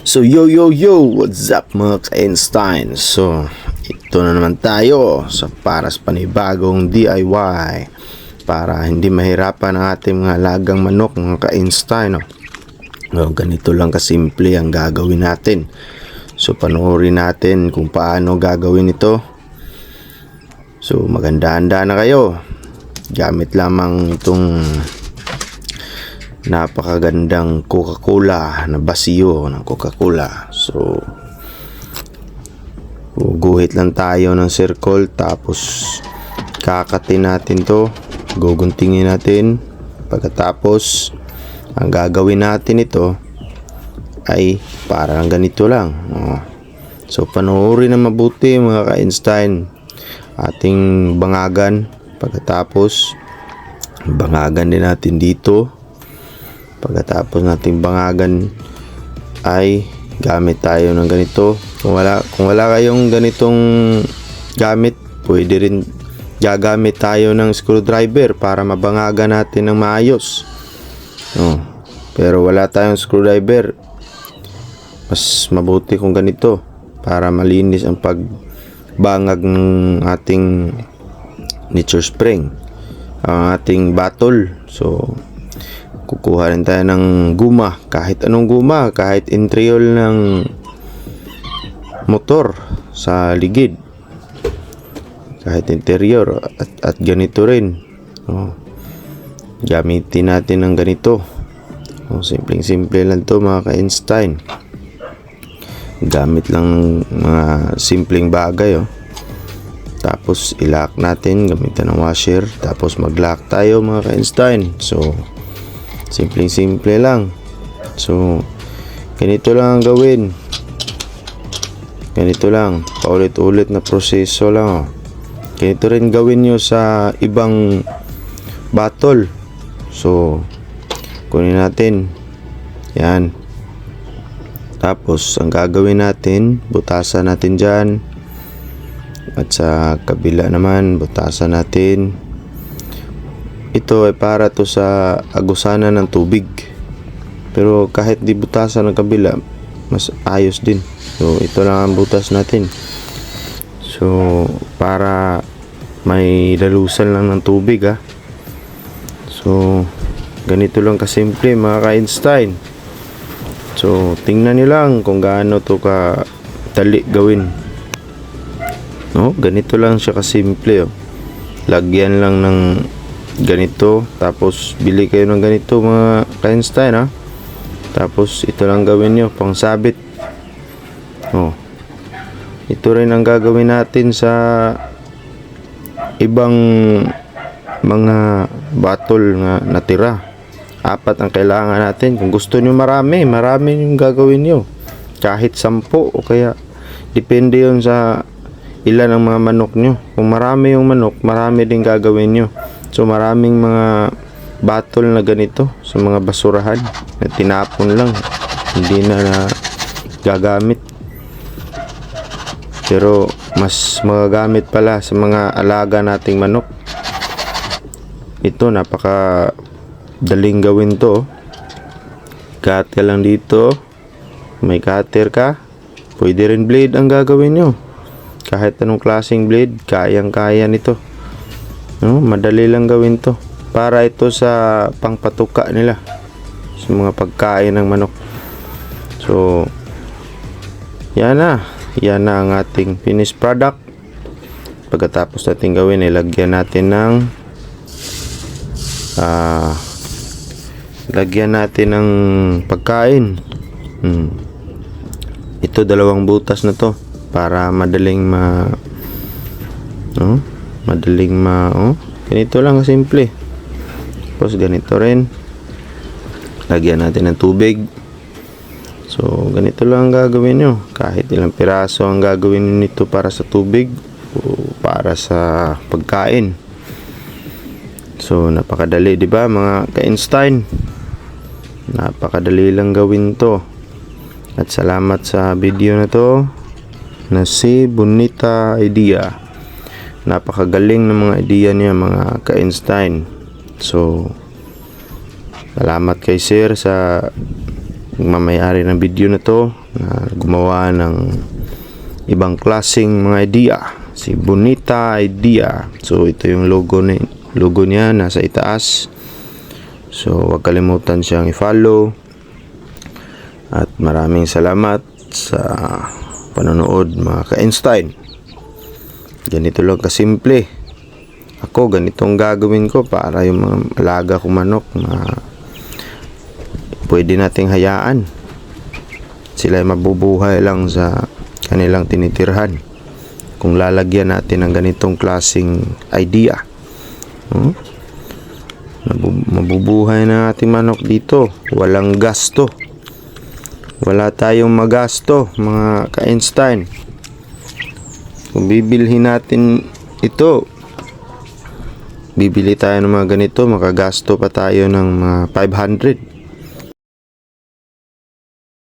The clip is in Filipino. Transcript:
So what's up mga ka-Einstein? So ito na naman tayo sa para sa panibagong DIY para hindi mahirapan ang ating mga alagang manok mga ka-Einstein. Ganito lang kasimple ang gagawin natin. So panoorin natin kung paano gagawin ito. So maganda-handa na kayo. Gamit lamang itong napakagandang Coca-Cola na basiyo ng Coca-Cola. So guhit lang tayo ng circle, tapos kakatin natin to, guguntingin natin. Pagkatapos ang gagawin natin ito ay parang ganito lang. So panoorin na mabuti mga ka-Einstein. Ating bangagan. Pagkatapos bangagan din natin dito. Pagkatapos nating bangagan ay gamit tayo ng ganito. Kung wala kayong ganitong gamit, pwede rin gagamit tayo ng screwdriver para mabangagan natin ng maayos. Pero wala tayong screwdriver, mas mabuti kung ganito para malinis ang pagbangag ng ating nature spring, ang ating bottle. So kukuha rin tayo ng guma, kahit anong guma, kahit intriol ng motor sa ligid, kahit interior, at ganito rin. Gamitin natin ng ganito. Simpleng-simple lang to mga ka-Einstein. Gamit lang ng mga simpleng bagay. Tapos i-lock natin gamitan ng washer, tapos mag-lock tayo mga ka-Einstein. So simpleng-simple lang. So ganito lang ang gawin. Ganito lang, paulit-ulit na proseso lang. Ganito rin gawin nyo sa ibang bottle. So kunin natin yan. Tapos ang gagawin natin, butasan natin dyan, at sa kabila naman butasan natin. Ito ay para to sa agusanan ng tubig, pero kahit di butasan ng kabila, mas ayos din. So ito lang ang butas natin. So para may lalusan lang ng tubig. So ganito lang kasimple mga ka-Einstein. So tingnan nyo lang kung gaano to ka dali gawin. Ganito lang siya kasimple. Lagyan lang ng ganito, tapos bili kayo ng ganito mga ka-Einstein. Tapos ito lang gawin nyo pang sabit. Ito rin ang gagawin natin sa ibang mga bottle na natira. 4 ang kailangan natin. Kung gusto nyo marami yung gagawin nyo, kahit 10 o kaya depende yun sa ilan ang mga manok nyo. Kung marami yung manok, marami din gagawin nyo. So maraming mga bottle na ganito sa mga basurahan na tinapon lang, hindi na gagamit. Pero mas magagamit pala sa mga alaga nating manok. Ito napaka daling gawin to. Cut ka lang dito, may cutter ka, pwede rin blade ang gagawin nyo. Kahit anong klaseng blade, kayang-kaya nito. Madali lang gawin to. Para ito sa pangpatuka nila sa mga pagkain ng manok. So yan na ang ating finished product. Pagkatapos natin gawin, ilagyan natin ng pagkain. Ito 2 butas na to para madaling ganito lang simple. Tapos ganito rin, lagyan natin ng tubig. So ganito lang ang gagawin nyo. Kahit ilang piraso ang gagawin nito para sa tubig o para sa pagkain. So napakadali, di ba mga ka-Einstein? Napakadali lang gawin to. At salamat sa video na to na si Bonita Idea. Napakagaling ng mga idea niya mga ka-Einstein. So salamat kay sir sa nagmamayari ng video na to na gumawa ng ibang klaseng mga idea, si Bonita Idea. So ito yung logo niya nasa itaas. So wag kalimutan siyang i-follow. At maraming salamat sa panonood mga ka-Einstein. Ganito lang kasimple. Ako ganitong gagawin ko para yung mga alaga kong manok na pwede nating hayaan. Sila ay mabubuhay lang sa kanilang tinitirhan. Kung lalagyan natin ng ganitong klaseng idea. Mabubuhay na ating manok dito. Walang gasto. Wala tayong magasto mga ka-Einstein. Kung bibilhin natin ito, bibili tayo ng mga ganito, makagasto pa tayo ng mga 500.